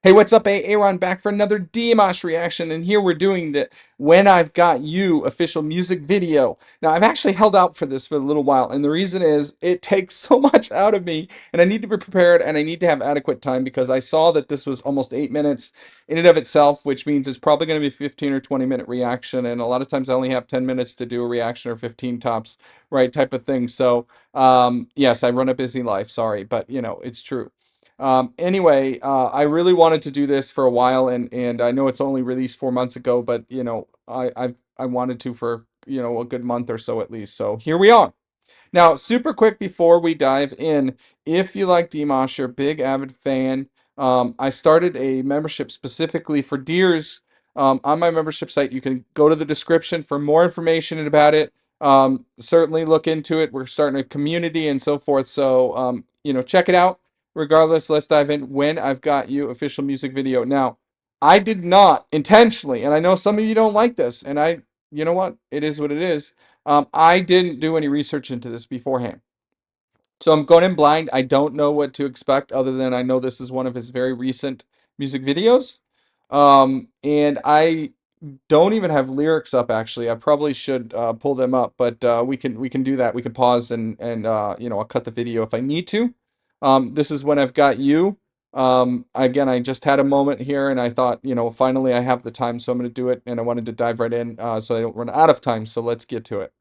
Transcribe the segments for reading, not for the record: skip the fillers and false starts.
Hey, what's up, A-Aron back for another Dimash reaction, and here we're doing the When I've Got You official music video. Now, I've actually held out for this for a little while, and the reason is it takes so much out of me, and I need to be prepared, and I need to have adequate time because I saw that this was almost 8 minutes in and of itself, which means it's probably going to be a 15 or 20-minute reaction, and a lot of times I only have 10 minutes to do a reaction or 15 tops, right, type of thing. So, yes, I run a busy life, sorry, but, it's true. Anyway, I really wanted to do this for a while, and I know it's only released 4 months ago, but I wanted to for a good month or so at least. So here we are. Now, super quick before we dive in, if you like Dimash, you're a big avid fan. I started a membership specifically for Deers on my membership site. You can go to the description for more information about it. Certainly look into it. We're starting a community and so forth. So, check it out. Regardless, let's dive in. When I've Got You official music video. Now, I did not intentionally, and I know some of you don't like this, and you know what? It is what it is. I didn't do any research into this beforehand. So I'm going in blind. I don't know what to expect other than I know this is one of his very recent music videos. And I don't even have lyrics up actually. I probably should pull them up, but we can do that. We can pause and I'll cut the video if I need to. This is When I've Got You. Again, I just had a moment here and I thought, finally I have the time, so I'm going to do it, and I wanted to dive right in so I don't run out of time. So let's get to it.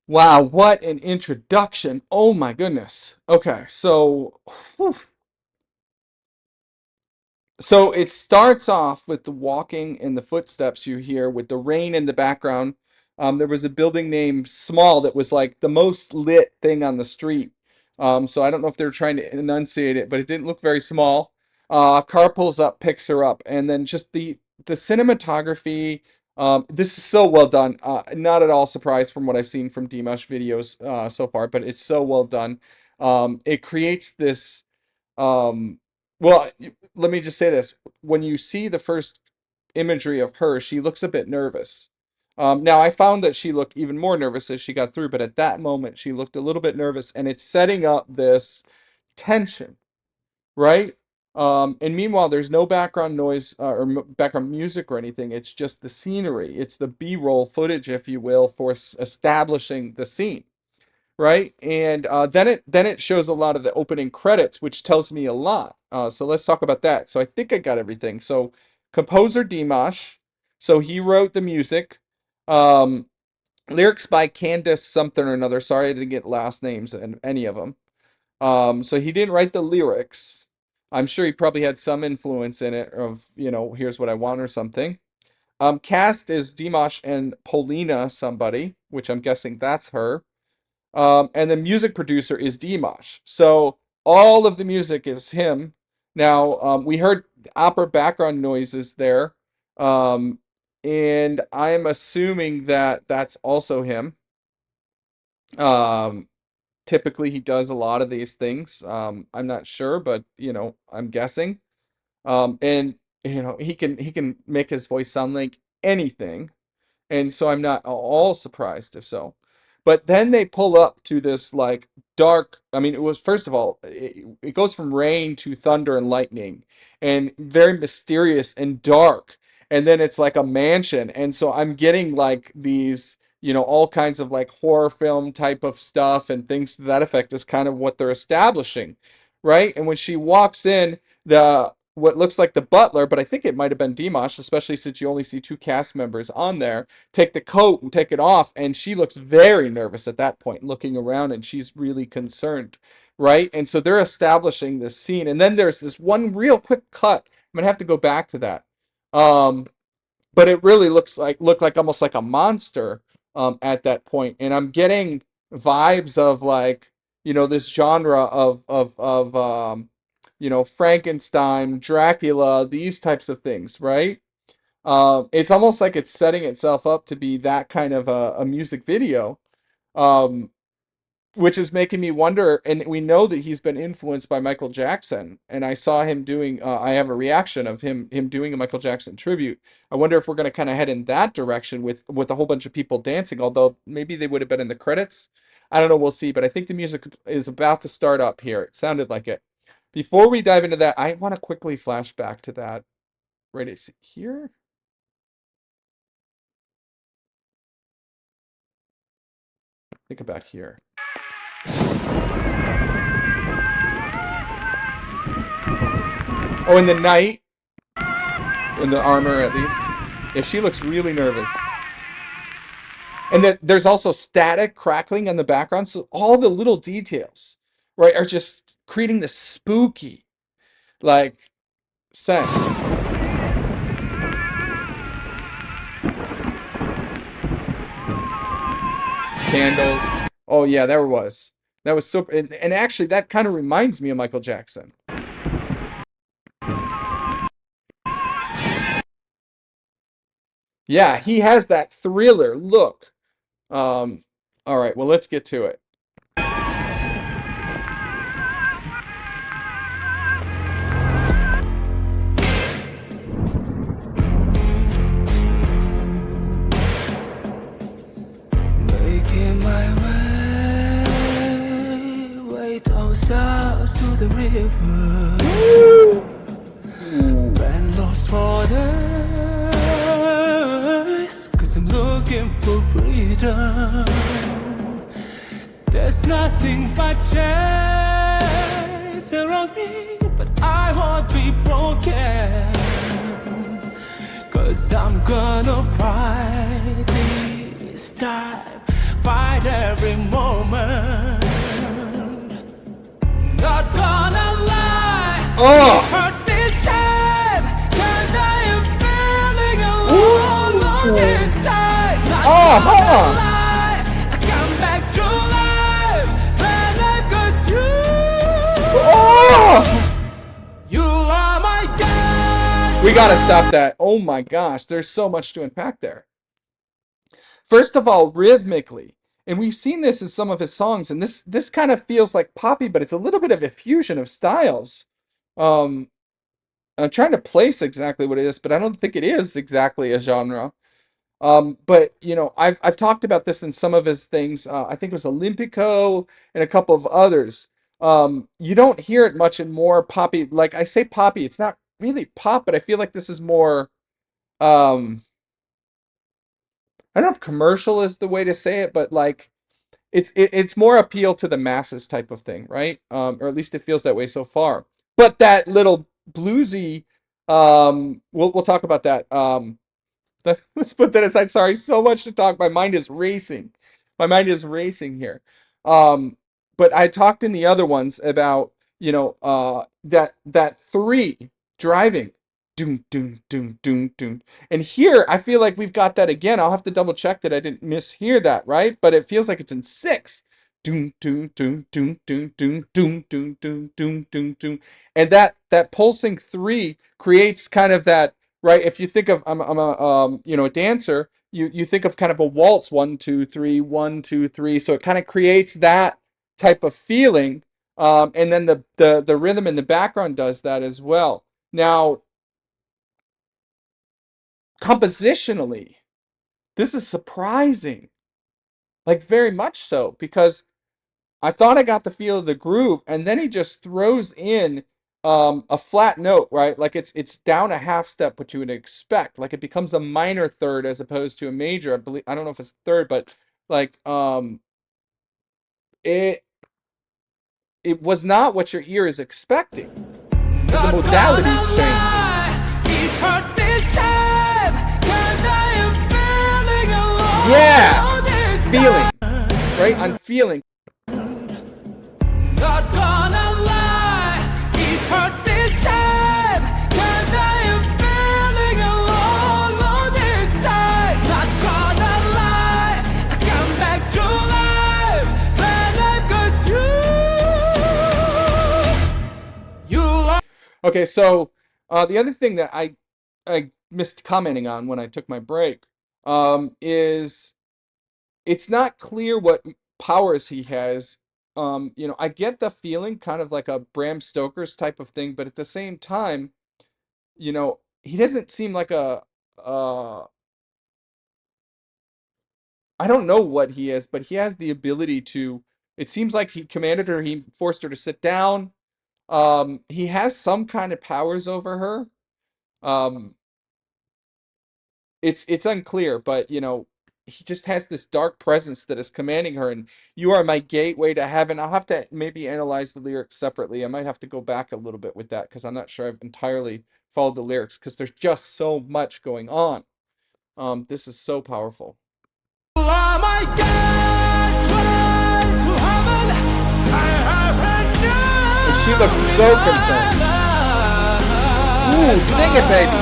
Wow, what an introduction. Oh my goodness. Okay, so whew. So it starts off with the walking and the footsteps you hear with the rain in the background. There was a building named Small that was like the most lit thing on the street. So I don't know if they were trying to enunciate it, but it didn't look very small. A car pulls up, picks her up, and then just the cinematography. This is so well done. Not at all surprised from what I've seen from Dimash videos so far, but it's so well done. It creates this. Um, well, let me just say this. When you see the first imagery of her, she looks a bit nervous. Now, I found that she looked even more nervous as she got through, but at that moment, she looked a little bit nervous, and it's setting up this tension, right? And meanwhile, there's no background noise or background music or anything. It's just the scenery. It's the B-roll footage, if you will, for establishing the scene, right? And then it shows a lot of the opening credits, which tells me a lot. So let's talk about that. So I think I got everything. So composer Dimash, so he wrote the music. Um, Lyrics by Candace something or another. Sorry, I didn't get last names and any of them. So he didn't write the lyrics. I'm sure he probably had some influence in it of, here's what I want or something. Cast is Dimash and Polina somebody, which I'm guessing that's her. And the music producer is Dimash. So all of the music is him. Now, we heard opera background noises there. And I'm assuming that that's also him. Um, Typically he does a lot of these things. I'm not sure, but I'm guessing. And he can make his voice sound like anything. And so I'm not all surprised if so. But then they pull up to this like dark. I mean, it was first of all, it goes from rain to thunder and lightning, and very mysterious and dark. And then it's like a mansion, and so I'm getting like these, all kinds of like horror film type of stuff and things to that effect is kind of what they're establishing, right? And when she walks in, the what looks like the butler, but I think it might have been Dimash, especially since you only see two cast members on there, take the coat and take it off, and she looks very nervous at that point, looking around, and she's really concerned, right? And so they're establishing this scene, and then there's this one real quick cut. I'm gonna have to go back to that. Um, but it really looked like almost like a monster at that point, and I'm getting vibes of like this genre of Frankenstein, Dracula, these types of things, right? It's almost like it's setting itself up to be that kind of a music video, um, which is making me wonder. And we know that he's been influenced by Michael Jackson, and I saw him doing. I have a reaction of him doing a Michael Jackson tribute. I wonder if we're going to kind of head in that direction with a whole bunch of people dancing. Although maybe they would have been in the credits. I don't know. We'll see. But I think the music is about to start up here. It sounded like it. Before we dive into that, I want to quickly flash back to that. Right, it's here. Think about here. Oh, in the night, in the armor at least. Yeah, she looks really nervous. And then there's also static crackling in the background, so all the little details, right, are just creating this spooky, like, sense. Candles. Oh yeah, there was. That was so, and actually that kind of reminds me of Michael Jackson. Yeah, he has that thriller look. All right, well, let's get to it. Making my way down south to the river, and lost for days, 'cause I'm looking for freedom. There's nothing but chains around me, but I won't be broken, 'cause I'm gonna fight this time, fight every moment. Not gonna lie, it hurts this time, 'cause I am feeling alone on this side. Not gonna lie, I come back to life when I've got you. You are my God. We gotta stop that. Oh my gosh, there's so much to unpack there. First of all, rhythmically, and we've seen this in some of his songs, and this kind of feels like poppy, but it's a little bit of a fusion of styles. Um, I'm trying to place exactly what it is, but I don't think it is exactly a genre. But I've talked about this in some of his things. I think it was Olympico and a couple of others. You don't hear it much in more poppy. Like I say, poppy. It's not really pop, but I feel like this is more. Um, I don't know if commercial is the way to say it, but like it's more appeal to the masses type of thing, right? Or at least it feels that way so far. But that little bluesy, we'll talk about that. Let's put that aside. Sorry, so much to talk. My mind is racing. My mind is racing here. Um, but I talked in the other ones about, that three driving. Doom, doom, doom, doom, doom. And here I feel like we've got that again. I'll have to double check that I didn't mishear that, right? But it feels like it's in six. Doom, doom, doom, doom, doom, doom, doom, doom, doom, doom, doom, doom. And that pulsing three creates kind of that, right? If you think of I'm a a dancer, you think of kind of a waltz, 1 2 3, 1 2 3. So it kind of creates that type of feeling, and then the rhythm in the background does that as well. Now, compositionally, this is surprising, like very much so, because I thought I got the feel of the groove, and then he just throws in a flat note, right? Like it's down a half step, what you would expect. Like it becomes a minor third as opposed to a major. I believe, I don't know if it's third, but like it it was not what your ear is expecting because the modality changed. Each hurts the same, 'cause I am feeling alone. Yeah, feeling, right? I'm feeling. Not gonna lie, each hurts the same, 'cause I am feeling alone on this side. Not gonna lie, I come back to life when I've got you. You are. Okay, so the other thing that I missed commenting on when I took my break is it's not clear what powers he has. I get the feeling kind of like a Bram Stoker's type of thing, but at the same time, he doesn't seem like uh, I don't know what he is, but he has the ability to, it seems like he commanded her, he forced her to sit down. He has some kind of powers over her. Um, it's unclear, but he just has this dark presence that is commanding her, and you are my gateway to heaven. I'll have to maybe analyze the lyrics separately. I might have to go back a little bit with that because I'm not sure I've entirely followed the lyrics because there's just so much going on. This is so powerful. Oh my God, to heaven, And she looks so concerned. Ooh, sing it, baby.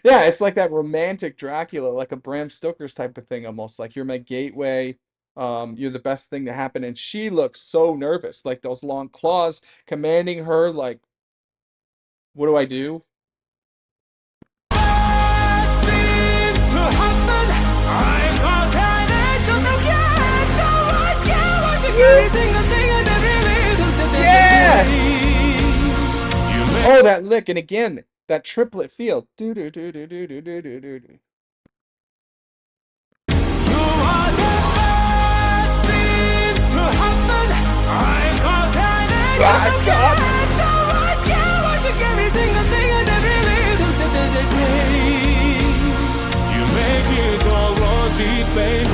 Yeah, it's like that romantic Dracula, like a Bram Stoker's type of thing, almost like you're my gateway. You're the best thing to happen. And she looks so nervous, like those long claws commanding her, like, what do I do? Yeah! Oh, that lick, and again, that triplet feel. Do do do do do do do do do. You make it all worth it, baby.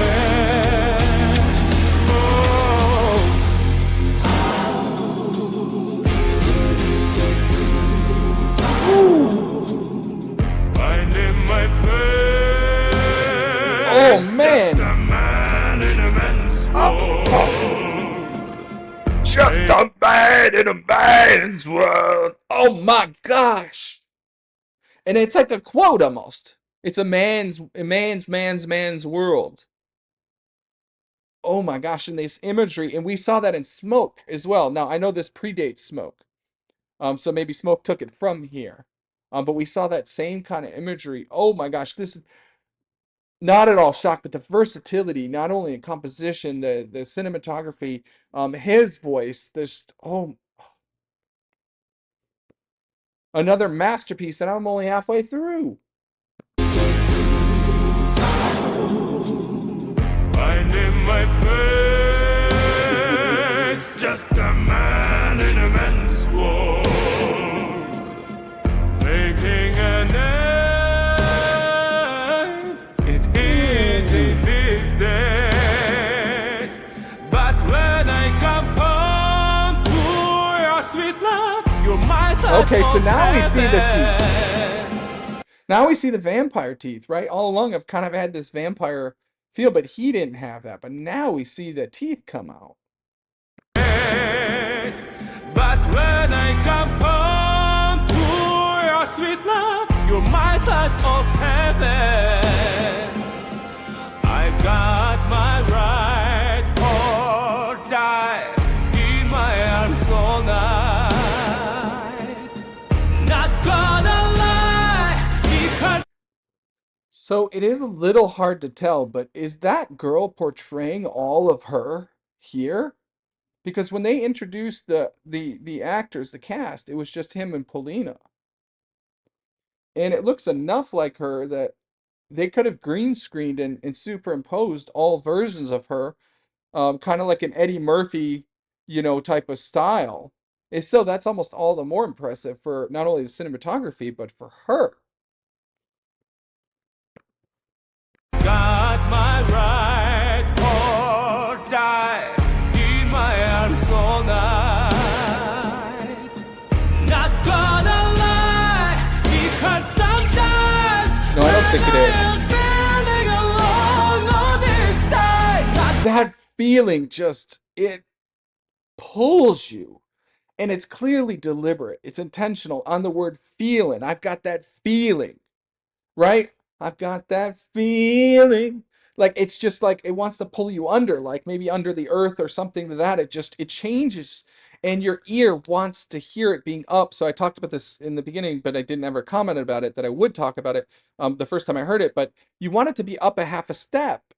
Finding my place. Oh, man. Just a man in a man's world. Just a man in a man's world. Oh my gosh. And it's like a quote almost. It's a man's world. Oh my gosh, and this imagery, and we saw that in Smoke as well. Now I know this predates Smoke. So maybe Smoke took it from here. But we saw that same kind of imagery. Oh my gosh, this is not at all shocked, but the versatility, not only in composition, the cinematography, his voice, another masterpiece that I'm only halfway through. Finding my place, just a man in a man's world, making a name. It easy these days, but when I come home to your sweet love, you're my source Okay, so of now we see the heaven. teeth. Now we see the vampire teeth, right? All along I've kind of had this vampire feel, but he didn't have that. But now we see the teeth come out. But when I come home to your sweet love, you're my slice of heaven. I've got my right or die in my arms all night. So it is a little hard to tell, but is that girl portraying all of her here? Because when they introduced the actors, the cast, it was just him and Paulina. And it looks enough like her that they could have green screened and superimposed all versions of her, kind of like an Eddie Murphy, type of style. And so that's almost all the more impressive for not only the cinematography, but for her. Got my right or die in my arms all night. Not gonna lie, because sometimes No, I don't when think it I is. am feeling alone on this side, That feeling just, it pulls you. And it's clearly deliberate. It's intentional on the word feeling. I've got that feeling, right? I've got that feeling. Like it's just like it wants to pull you under, like maybe under the earth or something to that. It changes and your ear wants to hear it being up. So I talked about this in the beginning, but I didn't ever comment about it that I would talk about it the first time I heard it. But you want it to be up a half a step,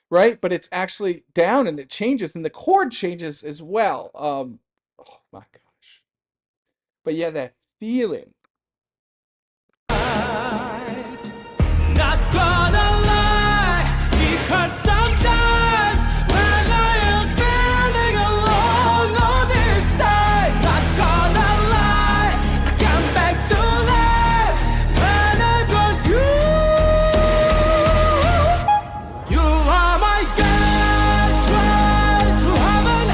right? But it's actually down and it changes and the chord changes as well. Oh my gosh. But yeah, that feeling. not gonna lie, because sometimes when I am feeling alone on this side, not gonna lie, I come back to life when I've got you. You are my gateway to heaven.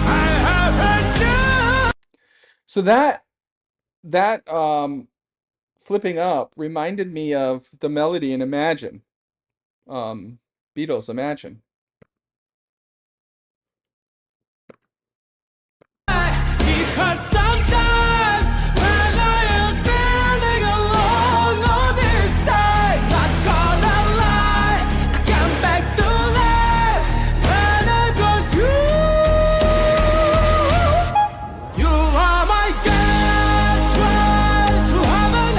I haven't known. So that flipping up reminded me of the melody in Imagine. Um Beatles Imagine. Because sometimes when I am feeling alone on this side, not gonna lie, I come back to life when I've got you. You are my gateway to heaven.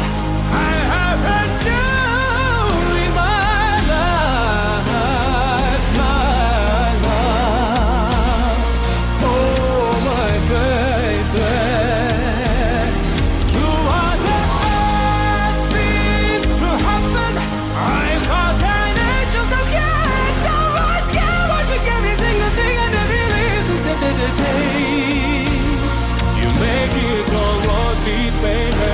I haven't known in my life, my love. Oh, my baby, you are the best thing to happen. I'm got an angel that can't tell what you want. You give me single thing I never lived to set the day. You make it all worth it, baby.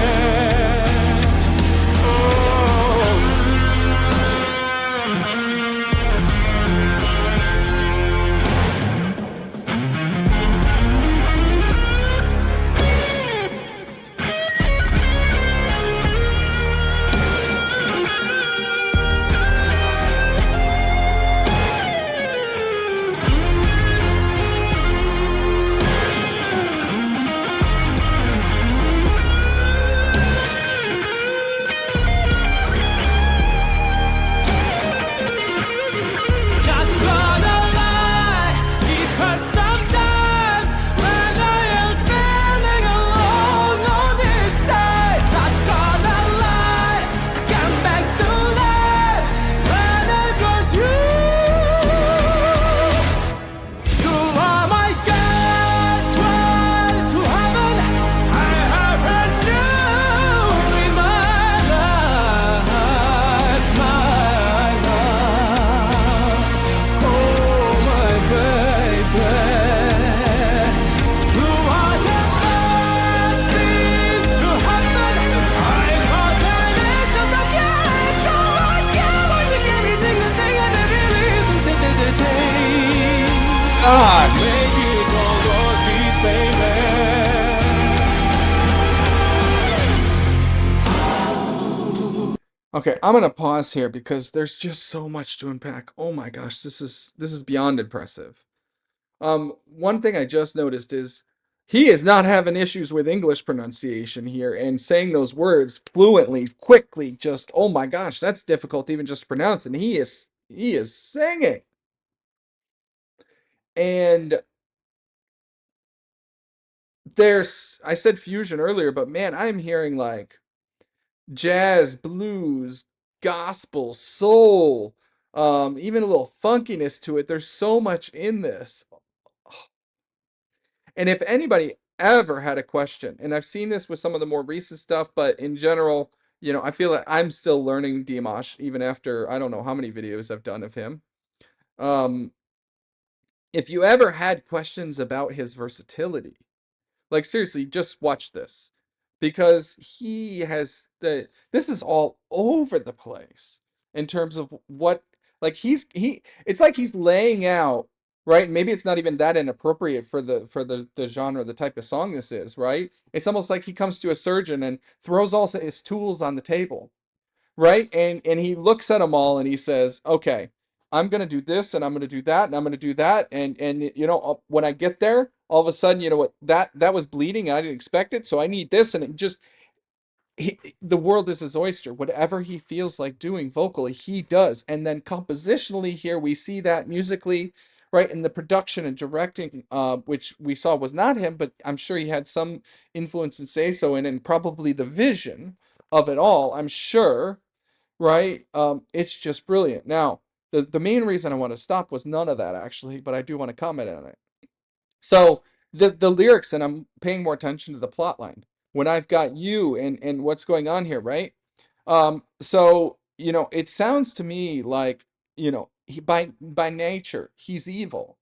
Not gonna lie, because sometimes when I am feeling alone on this side, not gonna lie, I come back to life when I've got you. You are my gateway to heaven. I haven't known in my life, my love. Oh, my baby, you are the best thing to happen. I got an angel that can't tell what you want. You give me single thing I never lived to set the day. Gosh. Make it all worth it, baby. Okay, I'm gonna pause here because there's just so much to unpack. Oh my gosh, this is beyond impressive. One thing I just noticed is he is not having issues with English pronunciation here and saying those words fluently, quickly, just oh my gosh, that's difficult even just to pronounce, and he is singing. And I said fusion earlier, but man, I'm hearing like jazz, blues, gospel, soul, even a little funkiness to it. There's so much in this. And if anybody ever had a question, and I've seen this with some of the more recent stuff, but in general, I feel like I'm still learning Dimash even after I don't know how many videos I've done of him. Um, if you ever had questions about his versatility, like seriously, just watch this because this is all over the place in terms of what like it's like he's laying out, right? Maybe it's not even that inappropriate for the genre, the type of song this is, right? It's almost like he comes to a surgeon and throws all his tools on the table, right? And he looks at them all and he says, "Okay, I'm gonna do this and I'm gonna do that and I'm gonna do that and when I get there, all of a sudden, you know what, that was bleeding and I didn't expect it, so I need this." And it just the world is his oyster. Whatever he feels like doing vocally, he does. And then compositionally, here we see that musically, right? In the production and directing, which we saw was not him, but I'm sure he had some influence and say so in, and probably the vision of it all, I'm sure, right? It's just brilliant. Now, the main reason I want to stop was none of that actually, but I do want to comment on it. So the lyrics, and I'm paying more attention to the plot line. When I've got you and what's going on here, right? So it sounds to me like he by nature he's evil,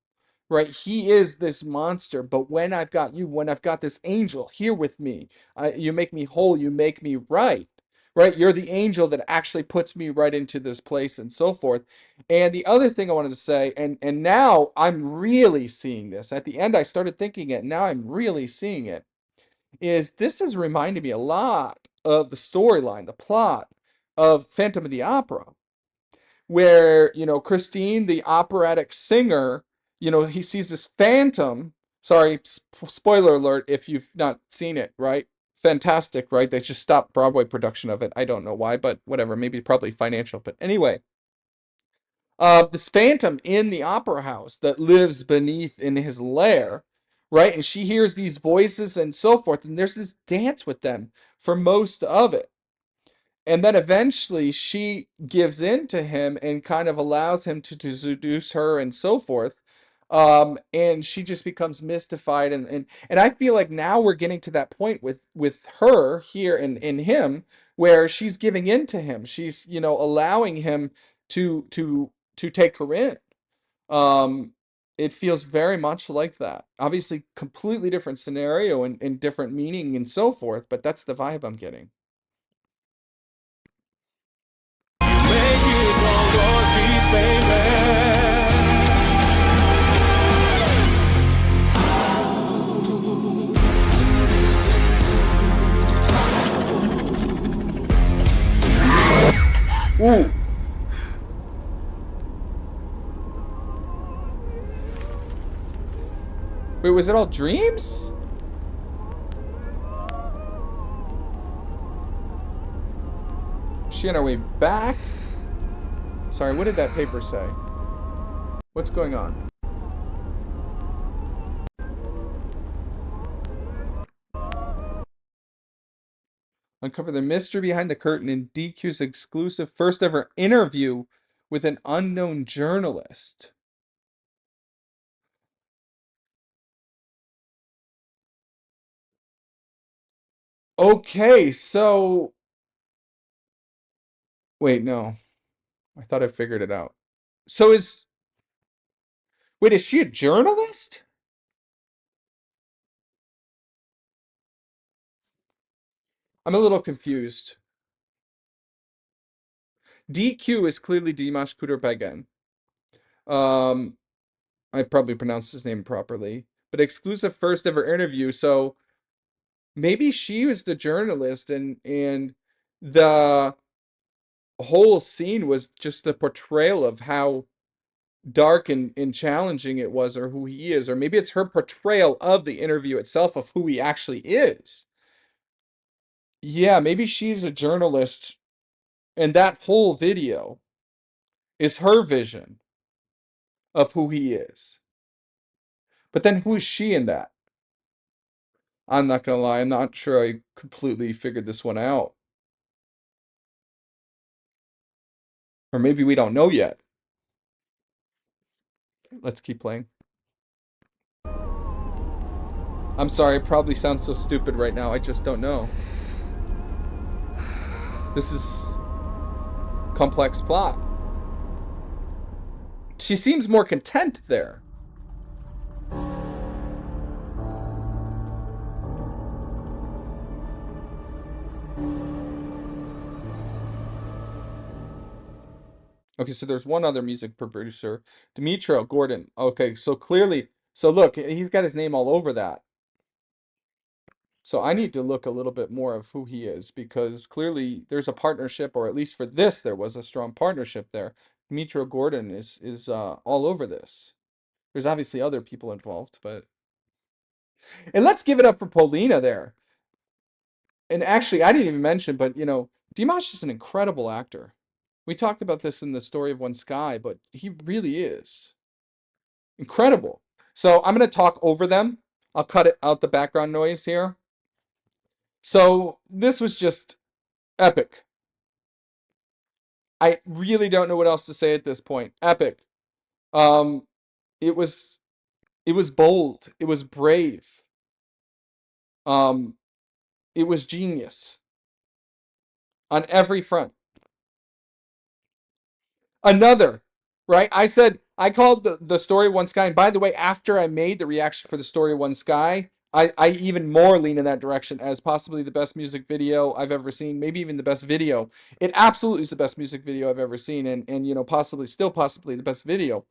right? He is this monster, but when I've got you, when I've got this angel here with me, you make me whole, you make me right, right? You're the angel that actually puts me right into this place and so forth. And the other thing I wanted to say, and now I'm really seeing this. At the end, I started thinking it. Now I'm really seeing it. Is this has reminded me a lot of the storyline, the plot of Phantom of the Opera, where Christine, the operatic singer, he sees this phantom. Sorry, spoiler alert if you've not seen it, right? Fantastic, right? They just stopped Broadway production of it. I don't know why, but whatever. Maybe probably financial. But anyway, this phantom in the opera house that lives beneath in his lair, right? And she hears these voices and so forth, and there's this dance with them for most of it. And then eventually she gives in to him and kind of allows him to seduce her and so forth. And she just becomes mystified and I feel like now we're getting to that point with her here and in him where she's giving in to him. She's, allowing him to take her in. Um, it feels very much like that. Obviously, completely different scenario and different meaning and so forth, but that's the vibe I'm getting. Make it all worth it, baby. Ooh. Wait, was it all dreams? Is she on her way back? Sorry, what did that paper say? What's going on? Uncover the mystery behind the curtain in DQ's exclusive first ever interview with an unknown journalist. Okay, so wait, no. I thought I figured it out. So wait, is she a journalist? I'm a little confused. DQ is clearly Dimash Kudurbagan. Um, I probably pronounced his name properly, but exclusive first ever interview. So maybe she was the journalist, and the whole scene was just the portrayal of how dark and challenging it was, or who he is, or maybe it's her portrayal of the interview itself of who he actually is. Yeah, maybe she's a journalist, and that whole video is her vision of who he is. But then who is she in that? I'm not gonna lie, I'm not sure I completely figured this one out. Or maybe we don't know yet. Let's keep playing. I'm sorry, it probably sounds so stupid right now. I just don't know. This is complex plot. She seems more content there. Okay, so there's one other music producer, Dimitro Gordon. Okay, so clearly, so look, he's got his name all over that. So I need to look a little bit more of who he is because clearly there's a partnership, or at least for this, there was a strong partnership there. Dimitro Gordon is all over this. There's obviously other people involved, but and let's give it up for Paulina there. And actually, I didn't even mention, but Dimash is an incredible actor. We talked about this in the Story of One Sky, but he really is incredible. So I'm going to talk over them. I'll cut it out the background noise here. So this was just epic. I really don't know what else to say at this point. Epic. Um, it was bold. It was brave. Um, it was genius on every front. Another, right? I called the Story of One Sky, and by the way, after I made the reaction for the Story of One Sky, I even more lean in that direction as possibly the best music video I've ever seen, maybe even the best video. It absolutely is the best music video I've ever seen, and possibly the best video.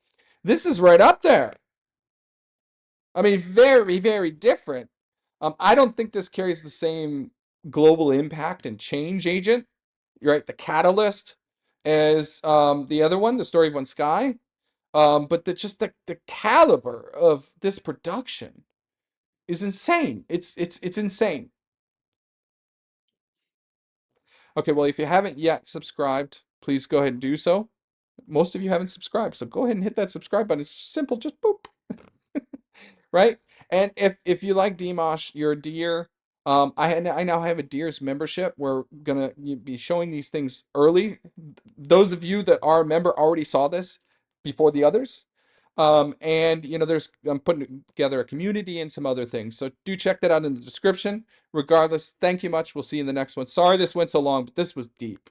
This is right up there. I mean, very, very different. I don't think this carries the same global impact and change agent, right? The catalyst as the other one, the Story of One Sky. But just the caliber of this production is insane. It's insane. Okay, well, if you haven't yet subscribed, please go ahead and do so. Most of you haven't subscribed, so go ahead and hit that subscribe button. It's simple, just boop. Right? And if you like Dimash, you're a deer. I now have a Deer's membership. We're gonna be showing these things early. Those of you that are a member already saw this before the others. And I'm putting together a community and some other things. So do check that out in the description. Regardless, thank you much. We'll see you in the next one. Sorry this went so long, but this was deep.